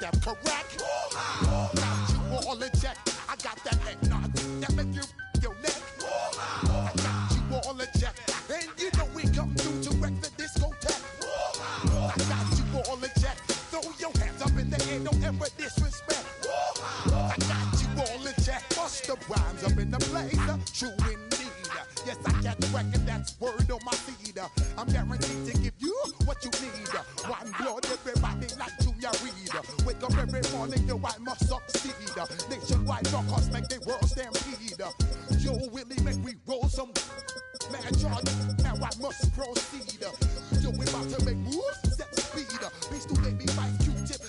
step correct. Got you all in check. I got that head nod that make you your neck. I got you all in check. And you know we come through to wreck the discotheque. I got you all in check. Throw your hands up in the air, don't ever disrespect. I got you all in check. Bust the rhymes up in the place. True indeed. Yes, I get wreck and that's word on my feed. I'm guaranteed to give you what you need. One blood, everybody like Junior Reed. Wake up every morning, yo, I must succeed. Nationwide rockers make the world stampede. Yo, Willie, make we roll some mad charge. Now I must proceed. Yo, we about to make moves, set speed. Beast to baby, fight Q-tip.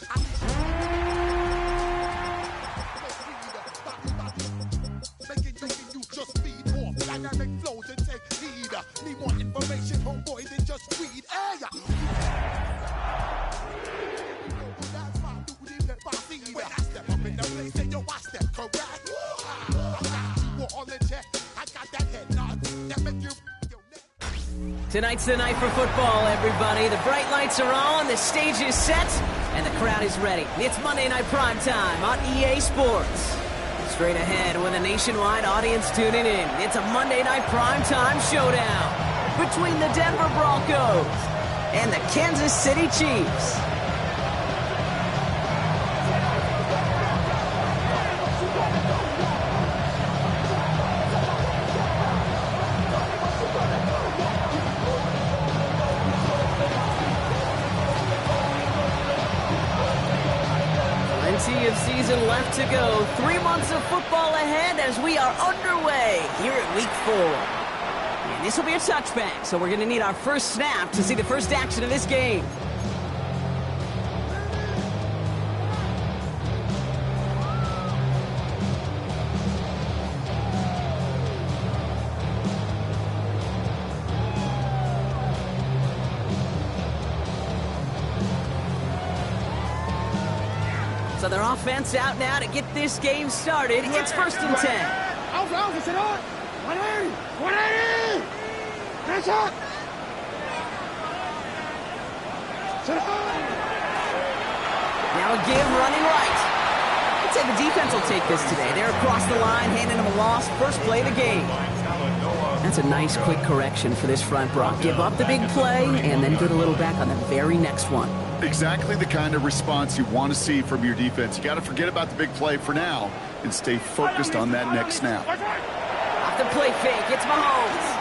Making you just feed off dynamic flows and take heed. Need more information, homeboy, than just read. Hey, when I step up in the place, say yo, I step correct. I got you all in check. I got that head nod that make you. Tonight's the night for football, everybody. The bright lights are on, the stage is set, and the crowd is ready. It's Monday Night Primetime on EA Sports. Straight ahead with a nationwide audience tuning in. It's a Monday Night Primetime showdown between the Denver Broncos and the Kansas City Chiefs. Plenty of season left to go. 3 months of football ahead as we are underway here at Week 4. And this will be a touchback, so we're going to need our first snap to see the first action of this game. So their offense out now to get this game started. It's 1st and 10. Now a give running right. I'd say the defense will take this today. They're across the line, handing them a loss. First play of the game. That's a nice quick correction for this front, Brock. Give up the big play and then get a little back on the very next one. Exactly the kind of response you want to see from your defense. You got to forget about the big play for now and stay focused on that next snap. Off the play fake, it's Mahomes.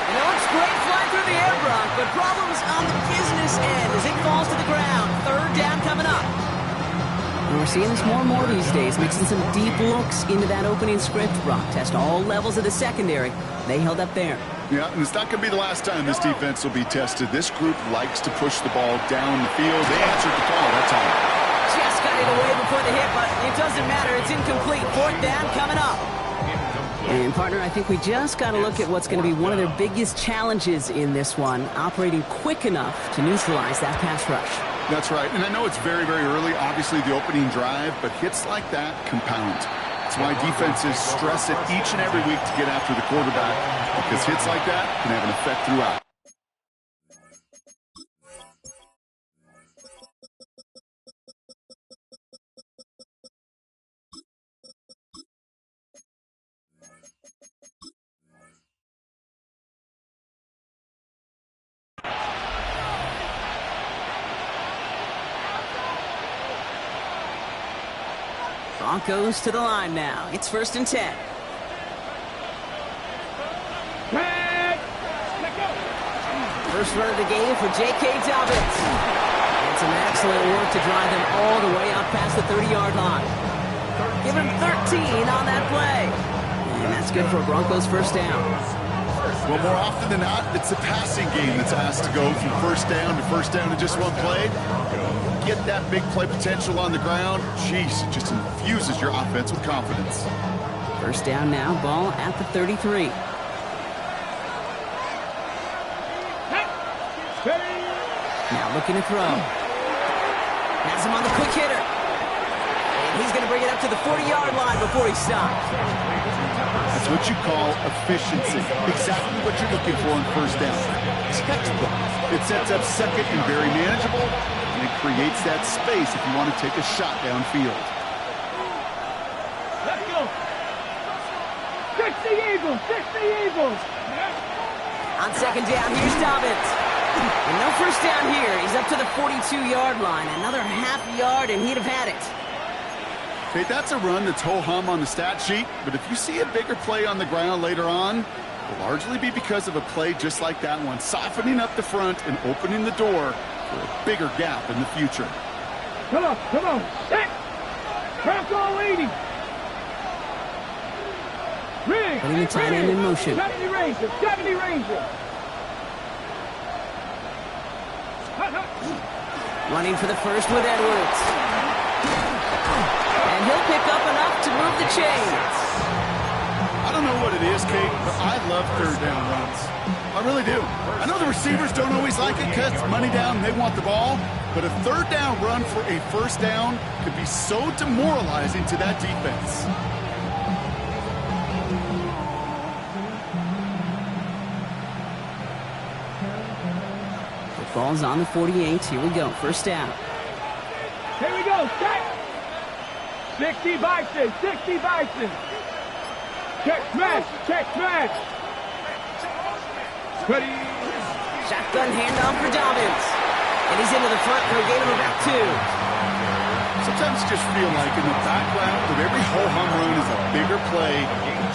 And it looks great flying through the air, Brock, but problems on the business end as it falls to the ground. 3rd down coming up. And we're seeing this more and more these days, mixing some deep looks into that opening script, Brock. Test all levels of the secondary. They held up there. Yeah, and it's not going to be the last time this defense will be tested. This group likes to push the ball down the field. They answered the call that time. Just got it away before the hit, but it doesn't matter. It's incomplete. 4th down coming up. And, partner, I think we just got to look at what's going to be one of their biggest challenges in this one, operating quick enough to neutralize that pass rush. That's right. And I know it's very, very early, obviously, the opening drive, but hits like that compound. That's why defenses stress it each and every week to get after the quarterback, because hits like that can have an effect throughout. Broncos to the line now. It's 1st and 10. First run of the game for J.K. Dobbins. And some excellent work to drive them all the way out past the 30-yard line. Give him 13 on that play. And that's good for a Broncos first down. Well, more often than not, it's the passing game that's asked to go from first down in just one play. Get that big play potential on the ground. Jeez, it just infuses your offense with confidence. First down now, ball at the 33. Now looking to throw. Has him on the quick hitter. And he's going to bring it up to the 40-yard line before he stops. That's what you call efficiency. Exactly what you're looking for on first down. Textbook. It sets up second and very manageable. And It creates that space if you want to take a shot downfield. Let's go. 60 Eagles, 60 Eagles. On second down, here's Dobbins. And no first down here. He's up to the 42-yard line. Another half yard, and he'd have had it. Okay, that's a run that's ho-hum on the stat sheet, but if you see a bigger play on the ground later on, it will largely be because of a play just like that one, softening up the front and opening the door for a bigger gap in the future. Come on. Set. Bronco 80. Ring. Putting the tight end in motion. 70 Ranger. Running for the first with Edwards. And he'll pick up enough to move the chains. I don't know what it is, Kate, but I love third down runs. I really do. I know the receivers don't always like it because it's money down and they want the ball, but a third down run for a first down could be so demoralizing to that defense. The ball's on the 48. Here we go. First down. Here we go. Set. 60 Bison. Check smash. Ready. Shotgun handoff for Dobbins. And he's into the front for a gain of about 2. Sometimes you just feel like in the background of every ho-hum run is a bigger play.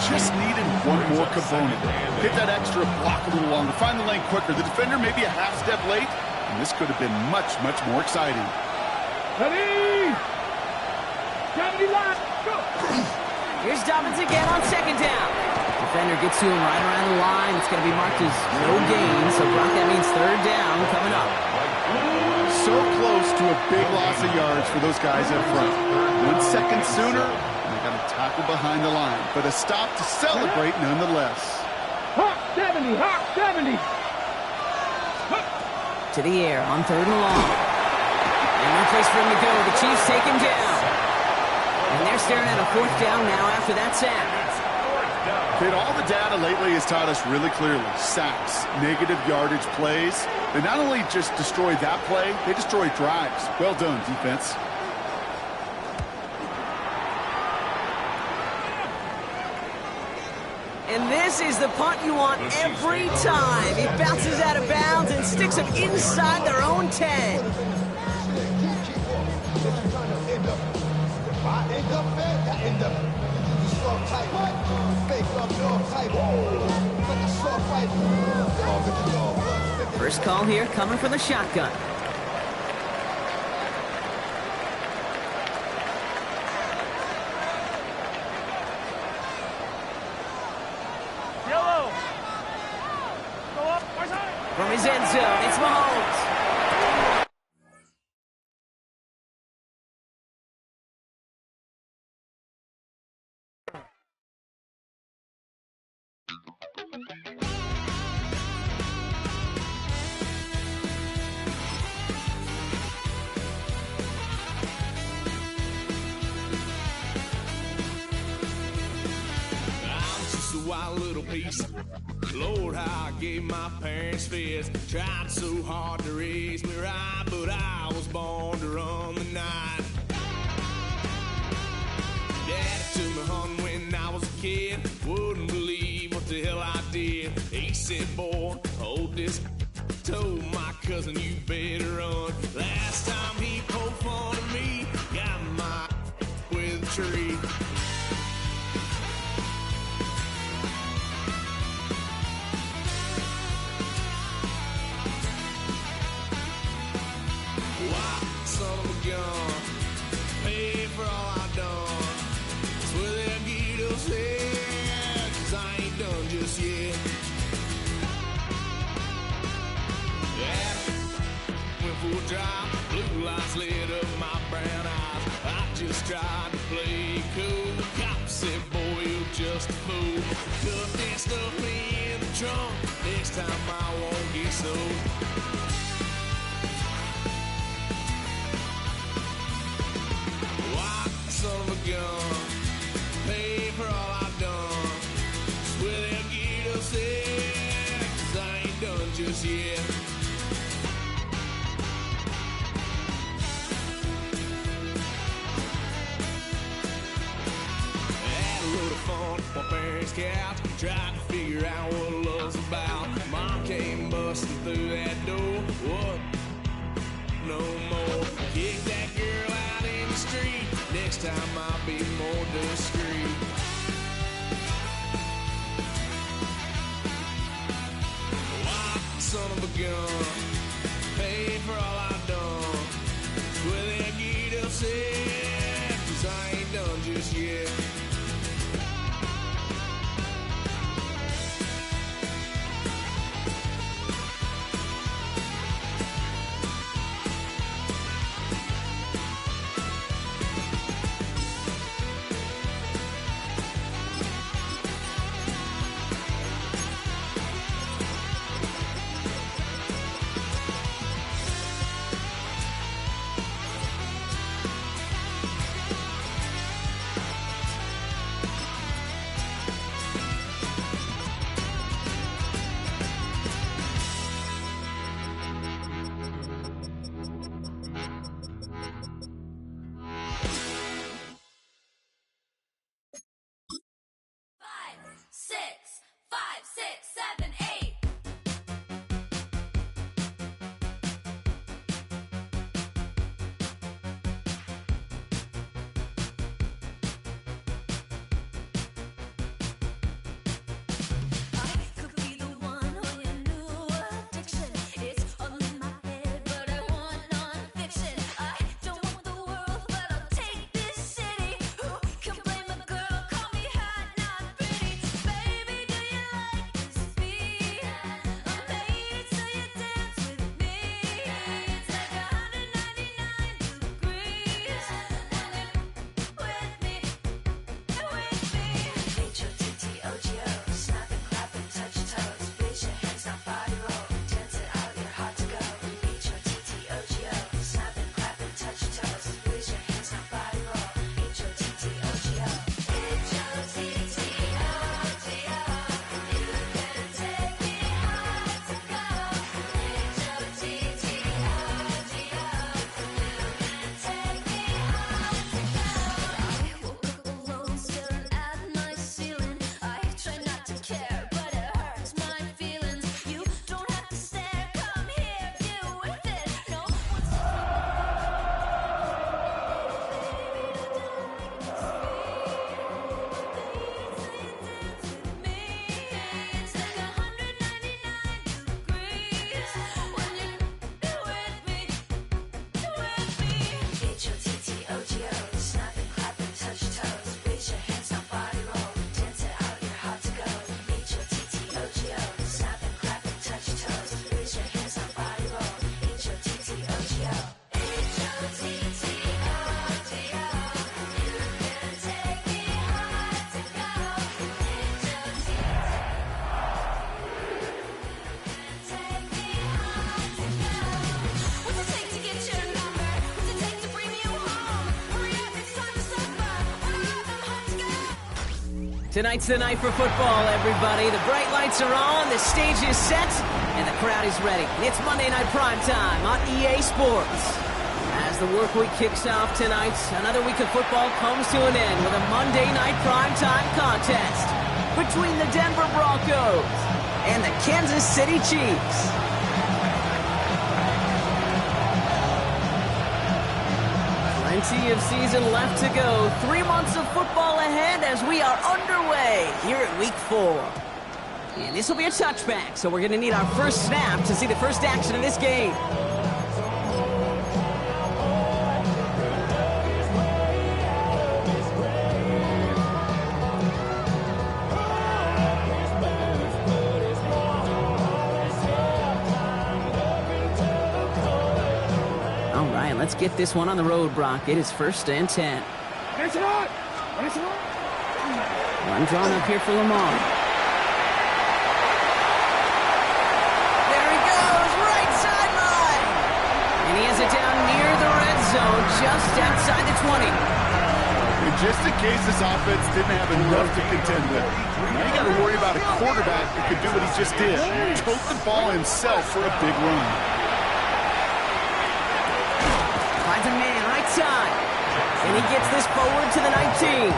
Just needed one more component. Hit that extra block a little longer. Find the lane quicker. The defender may be a half step late, and this could have been much, much more exciting. Ready. 70 line. Go. Here's Dobbins again on second down. Defender gets to him right around the line. It's going to be marked as no gain, so Brock, that means third down coming up. So close to a big loss of yards for those guys up front. 1 second sooner, and they got a tackle behind the line. But a stop to celebrate nonetheless. Hawk 70. To the air on third and long. And no place for him to go. The Chiefs take him down. And they're staring at a fourth down now after that sack. Kid, all the data lately has taught us really clearly. Sacks, negative yardage plays. They not only just destroy that play, they destroy drives. Well done, defense. And this is the punt you want every time. He bounces out of bounds and sticks them inside their own 10. First call here coming from the shotgun. Yellow. Go up. From his end zone, it's Mahomes. Wild little piece. Lord, how I gave my parents fist. Tried so hard to raise me right, but I was born to run the night. Daddy took me hunting when I was a kid. Wouldn't believe what the hell I did. He said, boy, hold this. Told my cousin, you better run. Last time he poked fun of me, got my with a tree. Son of a gun, pay for all I done. Swear they'll get us here, 'cause I ain't done just yet. Yeah, went for a drive, blue lights lit up my brown eyes. I just tried to play cool. The cop said, boy, you're just a fool. Cuffed and stuffed me in the trunk. Next time I won't get so. Son of a gun, pay for all I've done. Swear they'll get us there, 'cause I ain't done just yet. my parents' couch, tried to figure out what love's about. Mom came busting through that door. What? No more. Kick that girl out in the street. Next time I'll be more discreet. Son of a gun, pay for all I've done. Well, they get upset, 'cause I ain't done just yet. Tonight's the night for football, everybody. The bright lights are on, the stage is set, and the crowd is ready. It's Monday Night Primetime on EA Sports. As the work week kicks off tonight, another week of football comes to an end with a Monday Night Primetime contest between the Denver Broncos and the Kansas City Chiefs. Plenty of season left to go. 3 months of football ahead as we are underway here at Week 4. And this will be a touchback, so we're going to need our first snap to see the first action of this game. Let's get this one on the road, Brock. It is 1st and 10. That's it on! That's it on! One drawn up here for Lamar. There he goes, right sideline! And he has it down near the red zone, just outside the 20. And just in case this offense didn't have enough to contend with, now you got to worry about a quarterback who could do what he just did. Tote the ball himself for a big run. Finds a man, right side. And he gets this forward to the 19.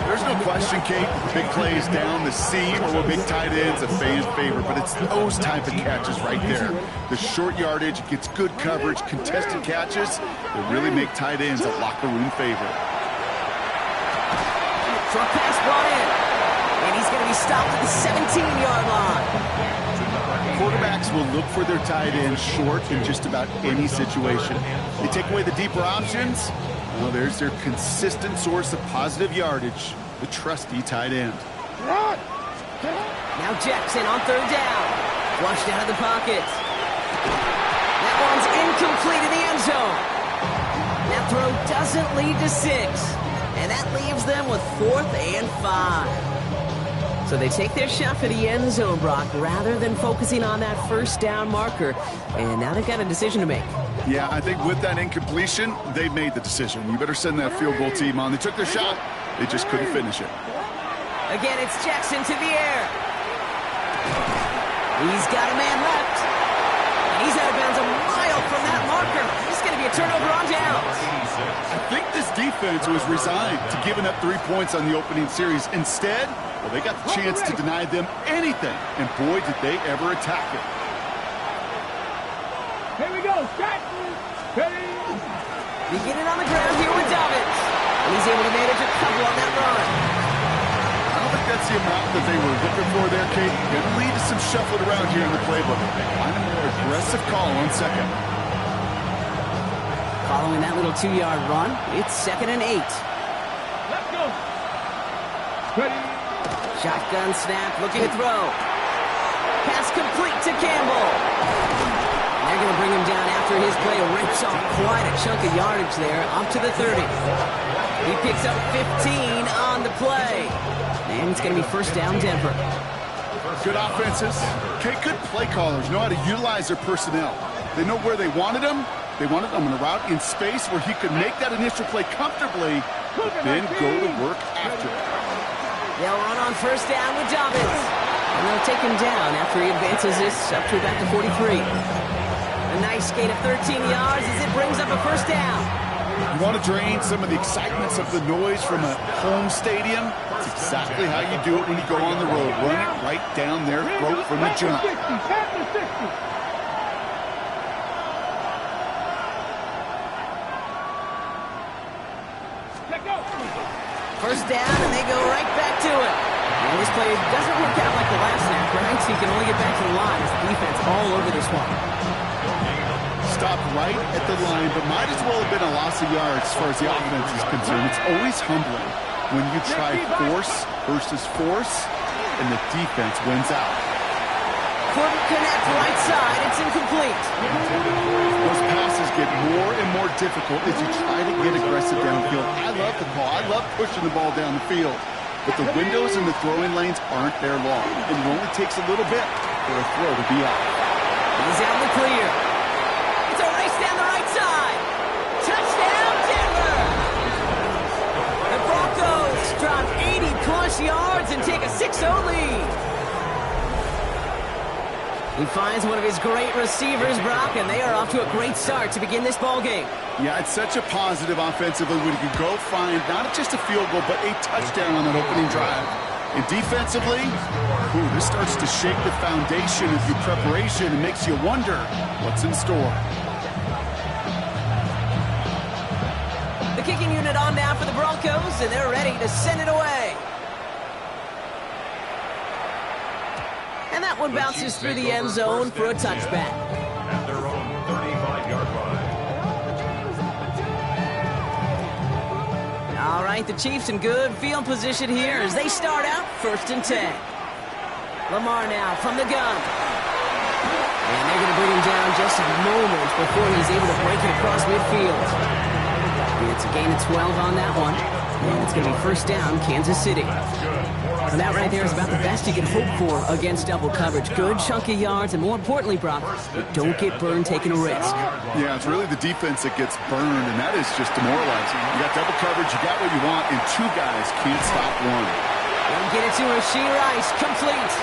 There's no question, Kate. Big plays down the seam or with big tight ends, a fan favorite, but it's those type of catches right there. The short yardage, gets good coverage, contested catches that really make tight ends a locker room favorite. Short pass brought in. And he's going to be stopped at the 17-yard line. Quarterbacks will look for their tight ends short in just about any situation. They take away the deeper options. Well, there's their consistent source of positive yardage, the trusty tight end. Now Jackson on third down. Flushed out of the pocket. That one's incomplete in the end zone. That throw doesn't lead to 6. And that leaves them with 4th and 5. So they take their shot for the end zone, Brock, rather than focusing on that first down marker. And now they've got a decision to make. Yeah, I think with that incompletion, they made the decision. You better send that field goal team on. They took their shot. They just couldn't finish it. Again, it's Jackson to the air. He's got a man left. And he's out of bounds a mile from that marker. It's going to be a turnover on downs. I think this defense was resigned to giving up 3 points on the opening series. Instead, well, they got the chance to deny them anything. And boy, did they ever attack it. Here we go. Start. Ready. Beginning on the ground here with Dobbins. And he's able to manage a couple on that run. I don't think that's the amount that they were looking for there, Kate. Going to lead to some shuffling around here in the playbook. Find a more aggressive call on second. Following that little 2-yard run, it's 2nd and 8. Let's go. Ready. Shotgun snap, looking to throw. Pass complete to Campbell. And they're going to bring him down after his play rips off quite a chunk of yardage there, up to the 30. He picks up 15 on the play. And it's going to be first down, Denver. Good offenses. Okay, good play callers know how to utilize their personnel. They know where they wanted them. They wanted them on a route in space where he could make that initial play comfortably, but then go to work after it. They'll run on first down with Dobbins. And they'll take him down after he advances this up to about the 43. A nice gain of 13 yards as it brings up a first down. You want to drain some of the excitements of the noise from a home stadium? It's exactly how you do it when you go on the road. Run it right down their throat from the jump. First down, and they go right back to it. And this play doesn't work out like the last snap, right? So you can only get back to the line as the defense all over this one. Stopped right at the line, but might as well have been a loss of yards as far as the offense is concerned. It's always humbling when you try force versus force, and the defense wins out. Couldn't connect right side. It's incomplete. Those passes get more and more difficult as you try to get aggressive downfield. I love the call. I love pushing the ball down the field. But the windows in the throwing lanes aren't there long. And it only takes a little bit for a throw to be out. He's out in the clear. It's a race down the right side. Touchdown, Denver! The Broncos drop 80-plus yards and take a 6-0 lead. He finds one of his great receivers, Brock, and they are off to a great start to begin this ball game. Yeah, it's such a positive offensively when you can go find not just a field goal, but a touchdown on that opening drive. And defensively, this starts to shake the foundation of your preparation and makes you wonder what's in store. The kicking unit on now for the Broncos, and they're ready to send it away. And that one bounces through the end zone for a touchback. At their own 35-yard line. All right, the Chiefs in good field position here as they start out 1st and 10. Lamar now from the gun. And they're going to bring him down just a moment before he's able to break it across midfield. It's a gain of 12 on that one. And it's going to be first down, Kansas City. And that right there is about the best you can hope for against double coverage. Good chunky yards, and more importantly, Brock, don't get burned taking a risk. Yeah, it's really the defense that gets burned, and that is just demoralizing. You got double coverage, you got what you want, and 2 guys can't stop one. And get it to Rashee Rice, complete.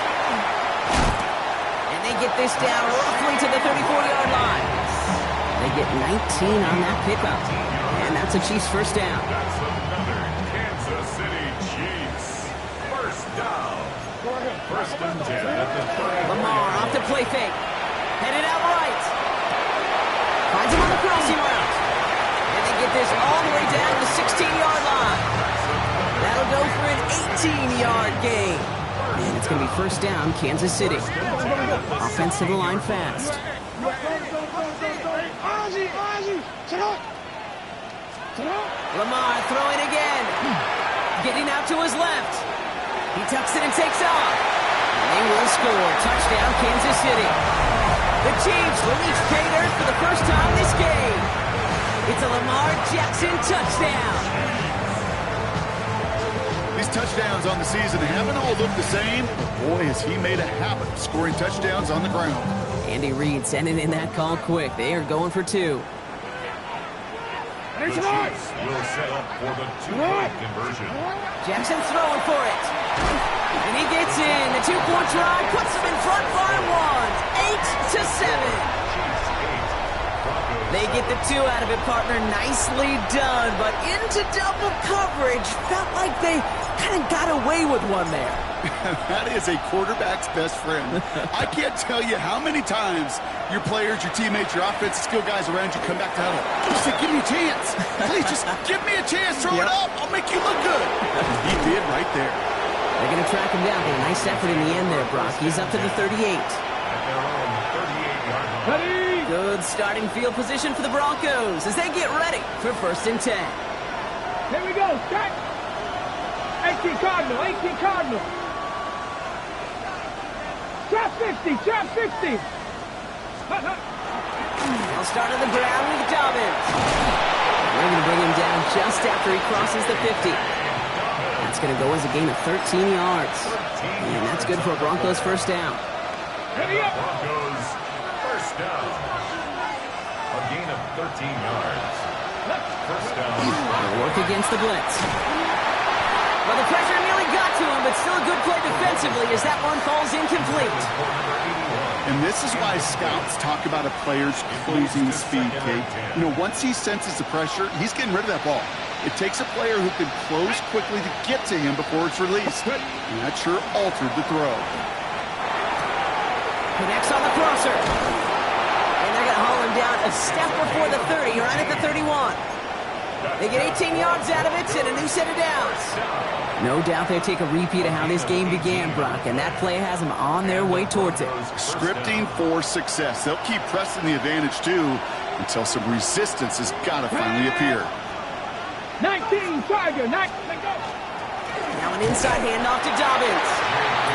And they get this down roughly to the 34-yard line. They get 19 on that pickup. And And that's a Chiefs first down. That's another Kansas City Chiefs first down. First and 10 at the 30. Lamar off the play fake. Headed out right. Finds him on the crossing route. And they get this all the way down to the 16-yard line. That'll go for an 18-yard gain. And it's going to be first down, Kansas City. Offense to the line fast. Lamar throwing again. Getting out to his left. He tucks it and takes off. And they will score. Touchdown, Kansas City. The Chiefs will reach pay dirt for the first time this game. It's a Lamar Jackson touchdown. These touchdowns on the season haven't all looked the same, but boy, has he made a habit of scoring touchdowns on the ground. Andy Reid sending in that call quick. They are going for two. The Chiefs will set up for the two-point conversion. Jackson throwing for it. And he gets in. The two-point try puts him in front by one. 8-7. They get the two out of it, partner. Nicely done. But into double coverage. Felt like they kind of got away with one there. That is a quarterback's best friend. I can't tell you how many times your players, your teammates, your offensive skill guys around you come back to huddle. Just say, give me a chance. Please, just give me a chance. Throw it up. I'll make you look good. He did right there. They're going to track him down. But a nice effort in the end there, Brock. He's up to the 38. At their own 38-yard line. Good starting field position for the Broncos as they get ready for first and 10. Here we go. Start. 18 Cardinal. 18 Cardinal. Trap 50. Trap 50. They'll start on the ground with Dobbins. They're going to bring him down just after he crosses the 50. That's going to go as a gain of 13 yards. And that's good for a Broncos first down. Broncos first down. A gain of 13 yards. First down. They'll work against the blitz. Well, the pressure nearly got to him, but still a good play defensively as that one falls incomplete. And this is why scouts talk about a player's closing speed, Kate. You know, once he senses the pressure, he's getting rid of that ball. It takes a player who can close quickly to get to him before it's released. And that sure altered the throw. Connects on the crosser. And they're going to haul him down a step before the 30, right at the 31. They get 18 yards out of it and a new set of downs. No doubt they take a repeat of how this game began, Brock, and that play has them on their way towards it. Scripting for success. They'll keep pressing the advantage, too, until some resistance has got to finally appear. 19 Tiger. Now an inside handoff to Dobbins.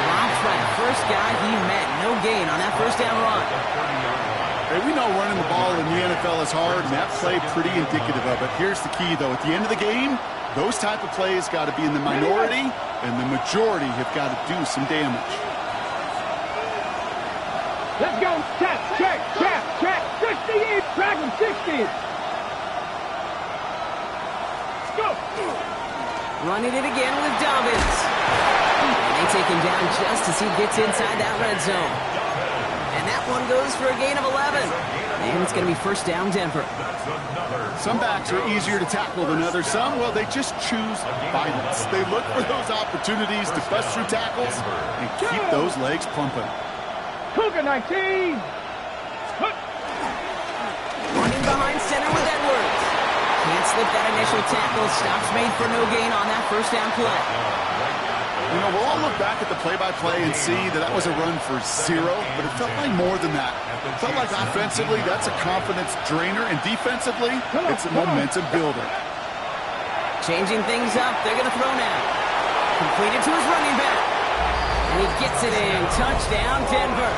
Drops by the first guy he met. No gain on that first down run. Hey, we know running the ball in the NFL is hard, and that play pretty indicative of it. Here's the key, though. At the end of the game, those type of plays got to be in the minority, and the majority have got to do some damage. Let's go. Check. 60. Track him 60. Let's go. Running it again with Dobbins. And they take him down just as he gets inside that red zone. And that one goes for a gain of 11. And it's going to be first down, Denver. Some backs are easier to tackle than others. Some, well, they just choose violence. They look for those opportunities to bust through tackles and keep those legs pumping. Cougar 19. Running behind center with Edwards. Can't slip that initial tackle. Stops made for no gain on that first down play. You know, we'll all look back at the play-by-play and see that was a run for 0, but it felt like more than that. It felt like offensively, that's a confidence drainer, and defensively, it's a momentum builder. Changing things up, they're going to throw now. Completed to his running back. And he gets it in. Touchdown, Denver.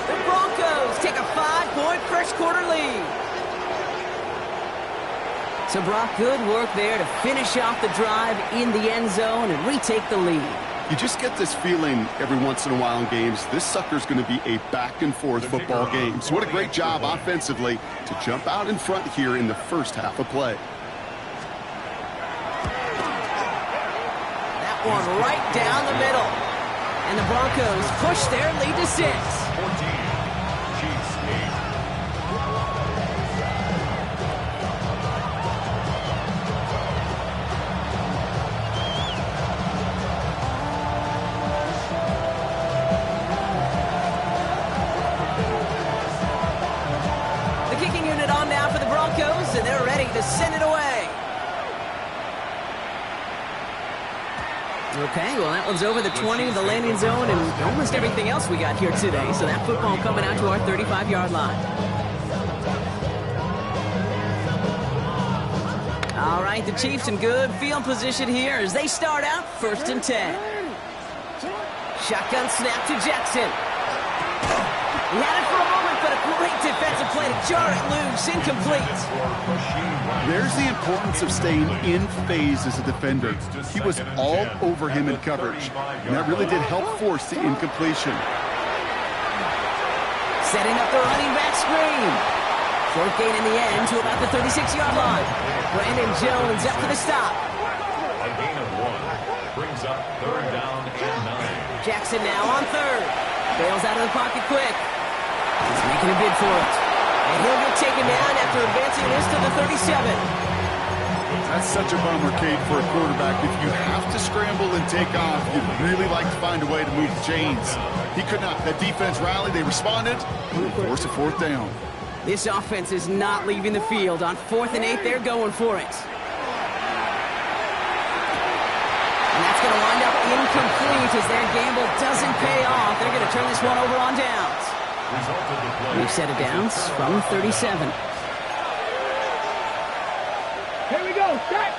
The Broncos take a 5-point first quarter lead. So, Brock, good work there to finish off the drive in the end zone and retake the lead. You just get this feeling every once in a while in games, this sucker's going to be a back-and-forth football game. So what a great job offensively to jump out in front here in the first half of play. That one right down the middle. And the Broncos push their lead to 6. 14. Chiefs 8. Okay, well, that one's over the 20, the landing zone, and almost everything else we got here today. So that football coming out to our 35-yard line. All right, the Chiefs in good field position here as they start out 1st and 10. Shotgun snap to Jackson. He had it for a moment, but a great defensive play to jar it loose, incomplete. There's the importance of staying in phase as a defender. He was all over him in coverage, and that really did help force the incompletion. Setting up the running back screen. Short gain in the end to about the 36-yard line. Brandon Jones up for the stop. A gain of 1 brings up 3rd down and 9. Jackson now on 3rd. Bails out of the pocket quick. He's making a bid for it. And he'll get taken down after advancing this to the 37. That's such a bummer, Kate, for a quarterback. If you have to scramble and take off, you'd really like to find a way to move the chains. He could not. That defense rallied. They responded. Force a 4th down. This offense is not leaving the field. On 4th and 8, they're going for it. And that's going to wind up incomplete as their gamble doesn't pay off. They're going to turn this one over on downs. We've set it downs from 37. Here we go, set.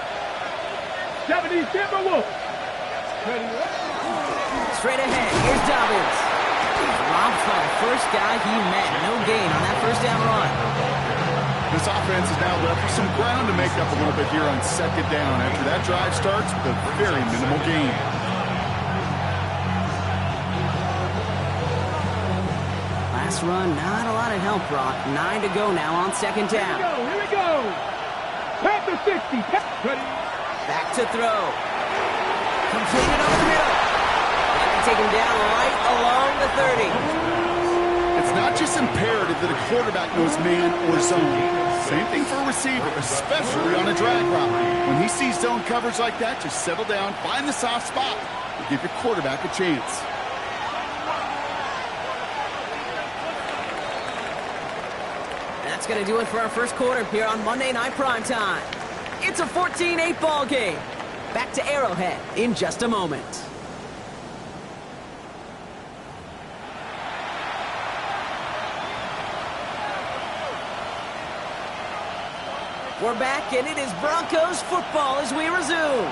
70 Timberwolves. Straight ahead, here's Dobbins. Robbed by the first guy he met. No gain on that 1st down run. This offense is now left with some ground to make up a little bit here on 2nd down after that drive starts with a very minimal gain. Last run, not a lot of help, Brock. 9 to go now on 2nd down. Here we go. Panther 60. Back to throw. Completed over the middle. And take him down right along the 30. It's not just imperative that a quarterback knows man or zone. Same thing for a receiver, especially on a drag route. When he sees zone coverage like that, just settle down, find the soft spot, and give your quarterback a chance. That's going to do it for our first quarter here on Monday Night Primetime. It's a 14-8 ball game. Back to Arrowhead in just a moment. We're back, and it is Broncos football as we resume.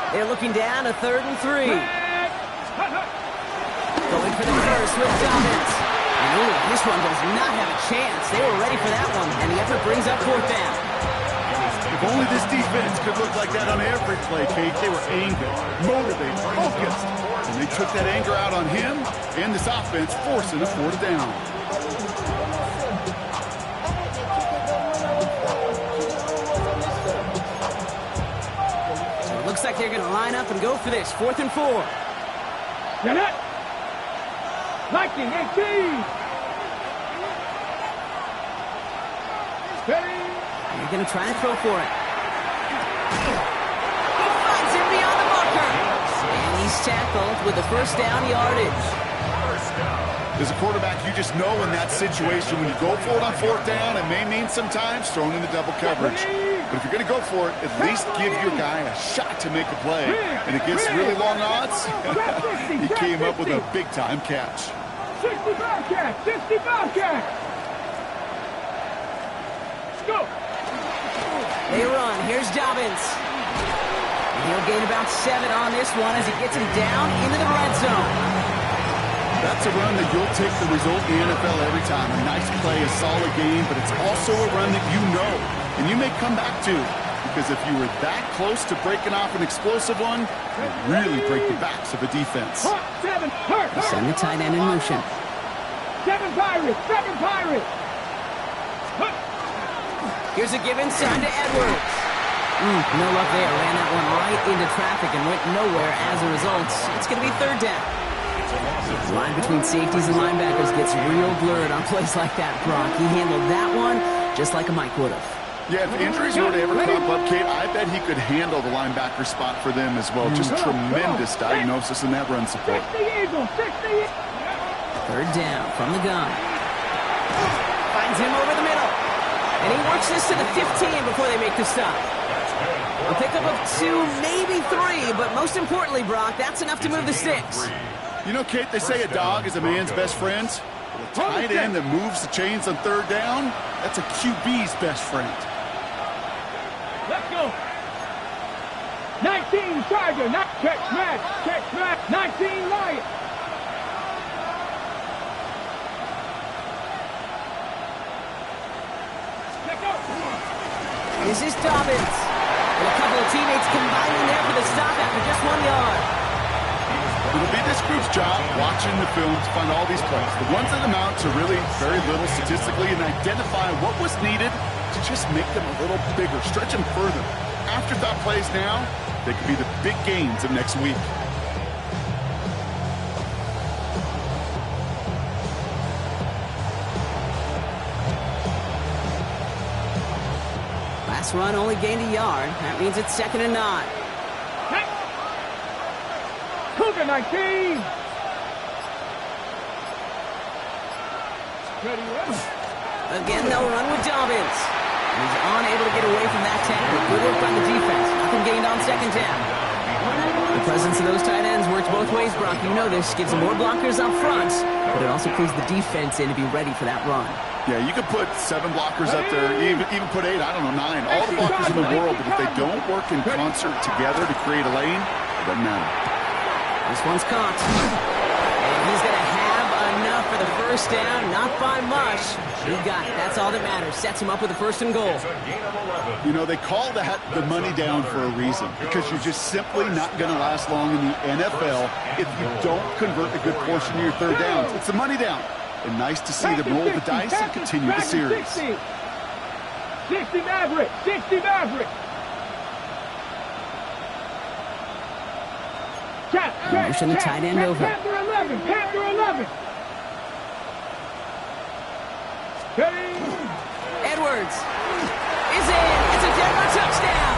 They're looking down to 3rd and 3. Going for the first with Dobbins. And ooh, this one does not have a chance. They were ready for that one, and the effort brings up 4th down. If only this defense could look like that on every play, Kate. They were angry, motivated, focused. And they took that anger out on him and this offense, forcing a 4th down. Looks like they're going to line up and go for this. 4th and 4. Get it. Lightning 18. Steady. They're going to try and throw for it. He finds him beyond the marker. And he's tackled with the 1st down yardage. As a quarterback, you just know in that situation when you go for it on 4th down, it may mean sometimes throwing in the double coverage. But if you're going to go for it, at least give your guy a shot to make a play. And against really long odds, he came up with a big-time catch. 65 catch, 65 catch. Let's go. They run. Here's Dobbins. And he'll gain about 7 on this one as he gets him down into the red zone. That's a run that you'll take the result in the NFL every time. A nice play, a solid game, but it's also a run that you know and you may come back to, because if you were that close to breaking off an explosive one, it really break the backs of a defense. Send the tight end in motion. 7 Pirates, 7 Pirates. Here's a give inside to Edwards. No luck there. Ran that one right into traffic and went nowhere as a result. It's going to be 3rd down. The line between safeties and linebackers gets real blurred on plays like that, Brock. He handled that one just like a Mike would have. Yeah, if injuries were to ever crop up, Kate, I bet he could handle the linebacker spot for them as well. Just tremendous diagnosis in that run support. 3rd down from the gun. Finds him over the middle. And he works this to the 15 before they make the stop. A pickup of 2, maybe 3, but most importantly, Brock, that's enough to move the sticks. You know, Kate, they say a dog is a man's best friend. A tight end that moves the chains on third down, that's a QB's best friend. Let's go. 19 Tiger, not check smash, 19 Lion. Let's go. This is Dobbins. And a couple of teammates combining there for the stop after just 1 yard. It'll be this group's job watching the film to find all these plays. The ones that amount to really very little statistically and identify what was needed to just make them a little bigger, stretch them further. Afterthought plays now, they could be the big gains of next week. Last run only gained a yard. That means it's 2nd and 9. Cougar 19. Again, they'll run with Dobbins. He's unable to get away from that tackle. Good work by the defense. Nothing gained on 2nd down. The presence of those tight ends works both ways, Brock. You know this. Gives them more blockers up front, but it also clues the defense in to be ready for that run. Yeah, you could put 7 blockers up there, even put 8, I don't know, 9. All the blockers in the world, but if they don't work in concert together to create a lane, it doesn't matter. This one's caught. And he's going to have enough for the first down. Not by much. He got it. That's all that matters. Sets him up with a 1st and goal. You know, they call that the money down for a reason, because you're just simply not going to last long in the NFL if you don't convert a good portion of your third downs. It's the money down. And nice to see them roll the dice and continue the series. 60 Maverick, 60 Maverick. Motion the tight end over. Panther 11, Panther 11. Edwards is in. It's a Denver touchdown.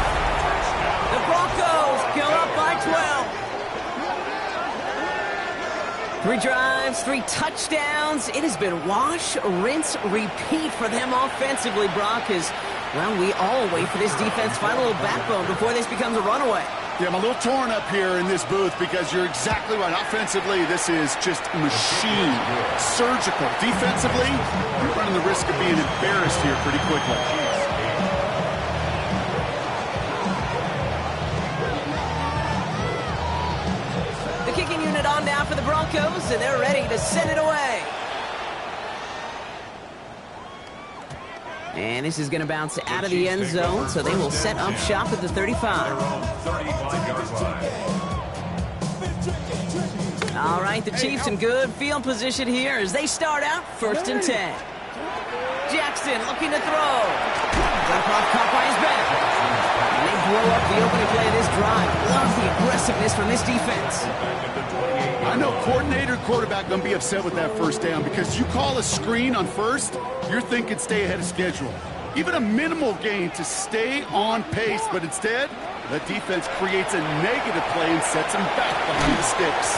The Broncos go up by 12. 3 drives, 3 touchdowns. It has been wash, rinse, repeat for them offensively, Brock, as, well, we all wait for this defense to find a little backbone before this becomes a runaway. Yeah, I'm a little torn up here in this booth because you're exactly right. Offensively, this is just machine, surgical. Defensively, you're running the risk of being embarrassed here pretty quickly. The kicking unit on now for the Broncos, and they're ready to send it away. And this is going to bounce out of the end zone, so they will set up shop at the 35. All right, the Chiefs in good field position here as they start out 1st and 10. Jackson looking to throw. Duncroft caught by his back. And they blow up the opening play of this drive. Love the aggressiveness from this defense. I know coordinator quarterback going to be upset with that 1st down because you call a screen on 1st, you're thinking stay ahead of schedule. Even a minimal gain to stay on pace, but instead, the defense creates a negative play and sets him back behind the sticks.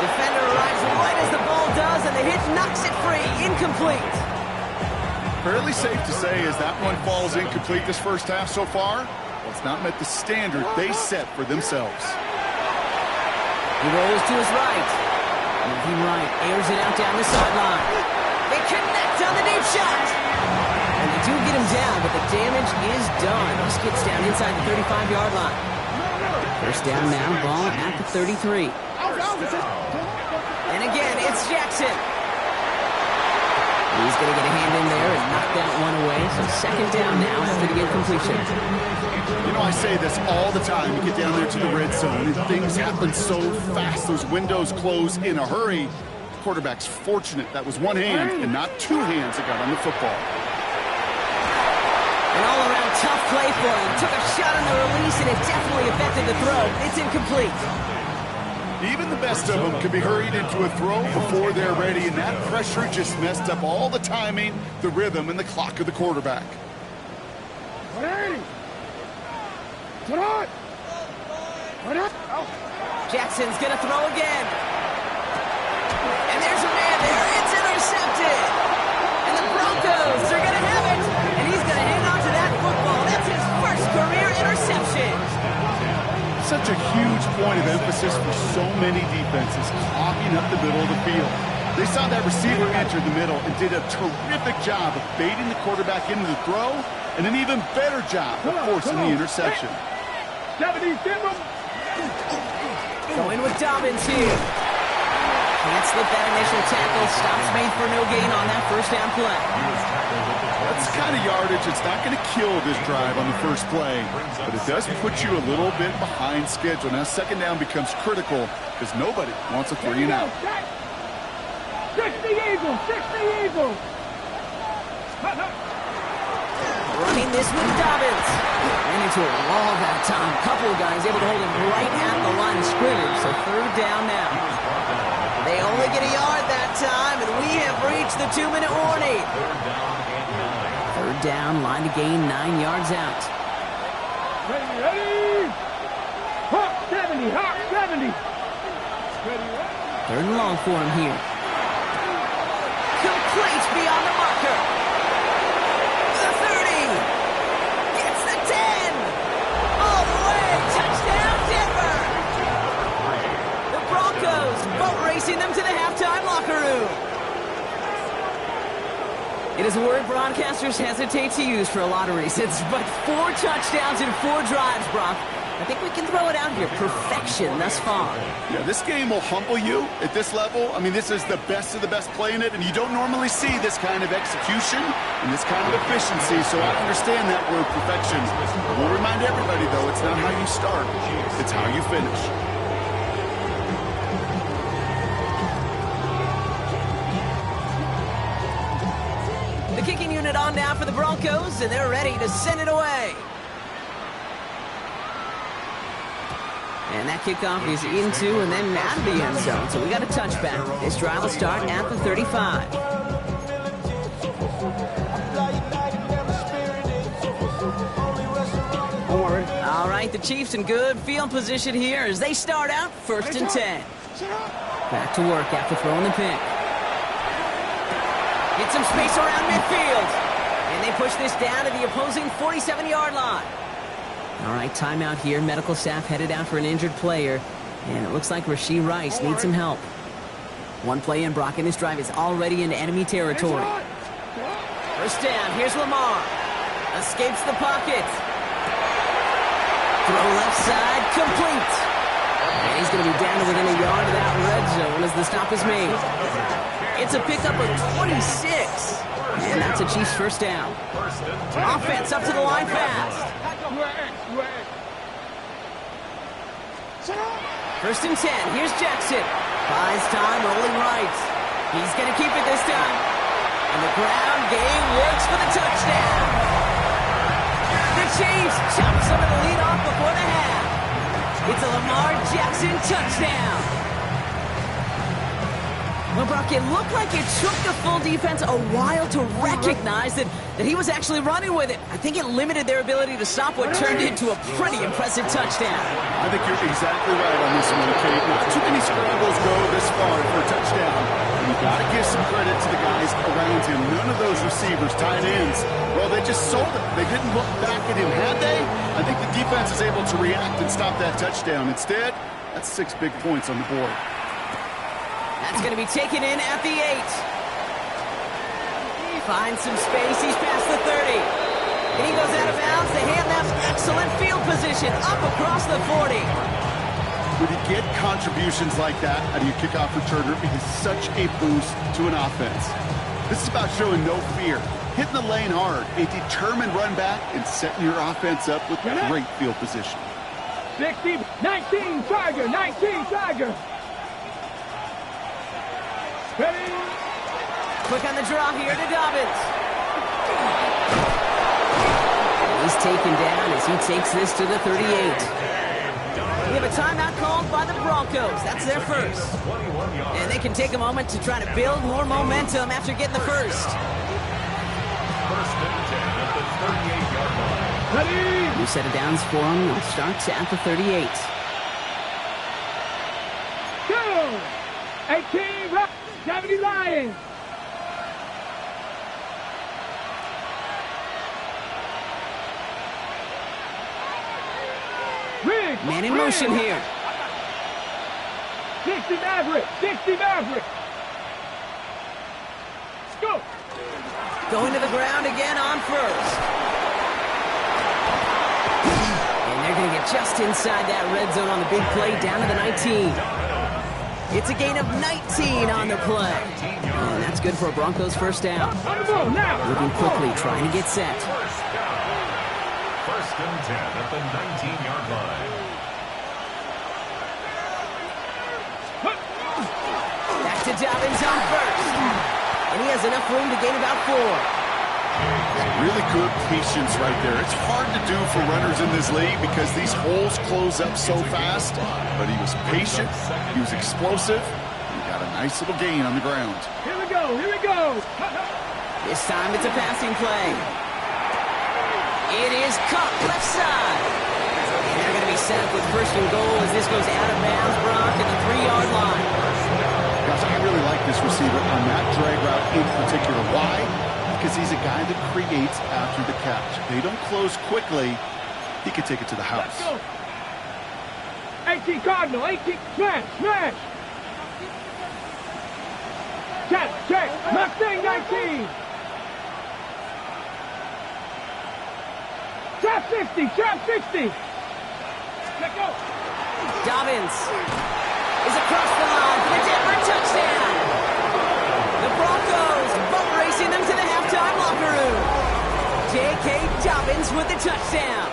Defender arrives right as the ball does, and the hit knocks it free. Incomplete. Fairly safe to say as that one falls incomplete this first half so far, well, it's not met the standard they set for themselves. He rolls to his right. Moving right, airs it out down the sideline. They connect on the deep shot. And they do get him down, but the damage is done. He gets down inside the 35-yard line. 1st down now, ball at the 33. And again, it's Jackson. He's going to get a hand in there and knock that one away. So 2nd down now after the incompletion. You know, I say this all the time. You get down there to the red zone, and things happen so fast. Those windows close in a hurry. The quarterback's fortunate that was one hand and not 2 hands that got on the football. An all-around tough play for him. Took a shot on the release, and it definitely affected the throw. It's incomplete. Even the best of them can be hurried into a throw before they're ready, and that pressure just messed up all the timing, the rhythm, and the clock of the quarterback. 180. What on? Jackson's going to throw again. And there's a man there. It's intercepted. And the Broncos are going to have it. And he's going to hang on to that football. That's his first career interception. Such a huge point of emphasis for so many defenses, clogging up the middle of the field. They saw that receiver enter the middle and did a terrific job of baiting the quarterback into the throw, and an even better job of forcing the interception. 70, Going with Dobbins here. Can't slip that initial tackle. Stops made for no gain on that first down play. That's the kind of yardage. It's not going to kill this drive on the first play, but it does put you a little bit behind schedule. Now second down becomes critical because nobody wants a 3 and out. 60 Eagles, 60 Eagles. Running this with Dobbins. Ran into a wall that time. Couple of guys able to hold him right at the line of scrimmage. So third down now. They only get a yard that time, and we have reached the 2-minute warning. Third down, line to gain 9 yards out. Ready. Hawk 70, Hawk 70. Third and long for him here. Complete beyond the marker. The 30. Gets the 10. All the way. Touchdown, Denver. The Broncos boat racing them to the halftime locker room. It is a word broadcasters hesitate to use for a lot of reasons, but 4 touchdowns in 4 drives, Brock. I think we can throw it out here. Perfection thus far. Yeah, this game will humble you at this level. I mean, this is the best of the best playing it, and you don't normally see this kind of execution and this kind of efficiency, so I understand that word perfection. I will remind everybody, though, it's not how you start, it's how you finish. The kicking unit on now for the Broncos, and they're ready to send it away. And that kickoff is into and then out of the end zone. So we got a touchback. This drive will start at the 35. All right, the Chiefs in good field position here as they start out 1st and 10. Back to work after throwing the pick. Get some space around midfield. And they push this down to the opposing 47-yard line. All right, timeout here. Medical staff headed out for an injured player. And it looks like Rashee Rice needs some help. One play in, Brock, and this drive is already into enemy territory. First down, here's Lamar. Escapes the pocket. Throw left side, complete. And he's going to be down to within a yard of that red zone as the stop is made. It's a pickup of 26. And that's a Chiefs first down. Offense up to the line fast. First and 10. Here's Jackson. Buys time, rolling right. He's going to keep it this time. And the ground game works for the touchdown. The Chiefs chop some of the lead off before the half. It's a Lamar Jackson touchdown. Well, Brock, it looked like it took the full defense a while to recognize that he was actually running with it. I think it limited their ability to stop what turned into a pretty impressive touchdown. I think you're exactly right on this one, Kate. Not too many scrambles go this far for a touchdown. And you've got to give some credit to the guys around him. None of those receivers, tight ends, well, they just sold it. They didn't look back at him, had they? I think the defense is able to react and stop that touchdown. Instead, that's 6 big points on the board. That's going to be taken in at the 8. He finds some space. He's past the 30. And he goes out of bounds. They hand them excellent field position up across the 40. When you get contributions like that out of your kickoff returner, it is such a boost to an offense. This is about showing no fear, hitting the lane hard, a determined run back, and setting your offense up with great field position. 60, 19, Tiger, 19, Tiger. Ready? Quick on the draw here to Dobbins. He's taken down as he takes this to the 38. We have a timeout called by the Broncos. That's their first. And they can take a moment to try to build more momentum after getting the first. First and 10 at the 38-yard line. Ready? New set of downs for them. It starts at the 38. Go! 18, right. 70 Lions. Man in motion here. 60 Maverick. 60 Maverick. Let's go. Going to the ground again on first. And they're going to get just inside that red zone on the big play down to the 19. It's a gain of 19 on the play. And that's good for a Broncos first down. On the ball now. Moving quickly, trying to get set. First and 10 at the 19-yard line. Back to Dobbins on first. And he has enough room to gain about 4. Really good patience right there. It's hard to do for runners in this league because these holes close up so fast. But he was patient, he was explosive, and he got a nice little gain on the ground. Here we go. Here we go. This time it's a passing play. It is caught left side. And they're going to be set up with first and goal as this goes out of bounds, Brock, at the 3-yard line. Guys, I really like this receiver on that drag route in particular. Why? Because he's a guy that creates after the catch. If they don't close quickly, he could take it to the house. Let's go. 18 Cardinal. 18. Smash. Smash. Check. Mustang 19. Trap 60. Trap 60. Let's go. Dobbins is across the line for the Denver touchdown. The Broncos boat racing them to the halftime locker room. J.K. Dobbins with the touchdown.